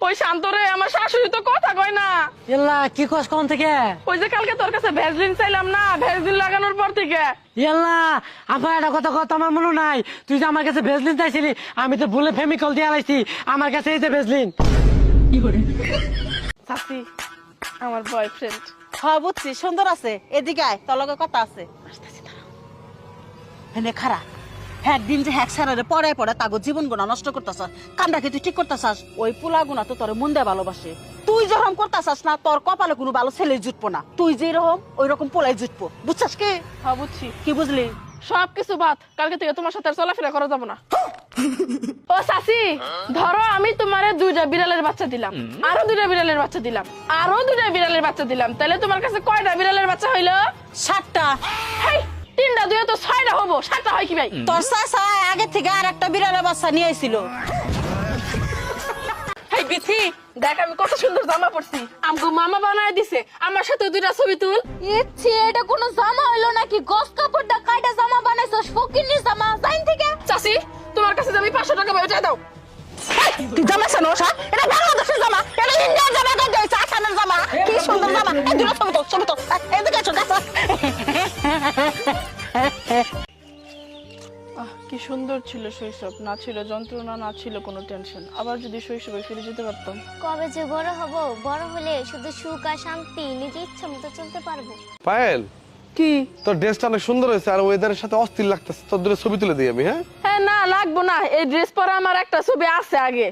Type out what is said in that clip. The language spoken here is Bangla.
ওই শান্তরে আমার শাশুড়ি তো কথা কয় না। ইয়াল্লা কি কস কোন থেকে? ওই যে কালকে তোর কাছে ভ্যাসলিন চাইলাম না, ভ্যাসলিন লাগানোর পর থেকে। ইয়াল্লা আমার একটা কথা আমার মনে নাই, তুই যে আমার কাছে ভেজলিন চাইছিলি, আমি তো ভুলে ফেমিকল দিয়ে আলাইছি, আমার কাছে এই যে ভেজলিন। চাচি আমার বয়ফ্রেন্ড। হ্যাঁ বুঝছি, সুন্দর আছে। এদিকে আয়, তোর লগে কথা আছে। এনে খারা হ্যাঁ দিন যে হ্যাক সারারে পরে পরে তাগো জীবন গুণা নষ্ট করতেছ, কামটাকে তুই ঠিক করতেছাস। ওই পোলা গুণা তো তোর মন দিয়ে ভালোবাসে। তুই যখন করতেছাস না, তোর কপালে কোনো ভালো ছেলে জুটবো না। তুই যে রকম ওই রকম পোলাই জুটবো, বুঝছাস কি? হ্যাঁ বুঝছি। কি বুঝলি? সবকিছু বাদ, কালকে থেকে তোমার সাথে আর চলাফেরা করা যাবো না। ও চাচি, ধরো আমি তোমারে 2টা বিড়ালের বাচ্চা দিলাম, আরো 2টা বিড়ালের বাচ্চা দিলাম, আরো 2টা বিড়ালের বাচ্চা দিলাম, তাহলে তোমার কাছে কয়টা বিড়ালের বাচ্চা হইলো? 7টা। হেই, 3টা 2 তো 6টা হবো, 7টা হয় কি ভাই? তোর চাচা আগে থেকে আর একটা বিড়ালের বাচ্চা নিয়ে আইছিল। হেই বিথি, দেখ আমি কত সুন্দর জামা পরছি, আমগো মামা বানায় দিছে, আমার সাথে 2টা ছবি তুল। ইচ্ছে এটা কোনো জামা হইলো নাকি? গস কাপড়টা কাইটা জামা বানাইছস, ফকিন্নির জামা জাইন থেকে। চাচি তোমার কাছে আমি 500 টাকা বেচে দাও। তুই জামা চানোস? এটা বাংলাদেশের জামা, এটা ইন্ডিয়ার জামা, এটা আসামের জামা। কি সুন্দর জামা! এই দুটো ছবি তো, ছবি তো। এদিকে এসো, দেখো। কি সুন্দর ছিল শৈশব, না ছিল যন্ত্রণা, না ছিল কোনো টেনশন। আবার যদি শৈশবে ফিরে যেতে পারতাম। কবে যে বড় হব, বড় হলে শুধু সুখ আর শান্তি, নিজে ইচ্ছা মতো চলতে পারবো। পায়েল, কি? তোর ড্রেসটা অনেক সুন্দর হয়েছে আর ওয়েদারের সাথে অস্থির লাগতেছে, তোর দুটো ছবি তুলে দিই আমি। হ্যাঁ হ্যাঁ, না লাগবো না, এই ড্রেস পরা আমার একটা ছবি আছে আগে।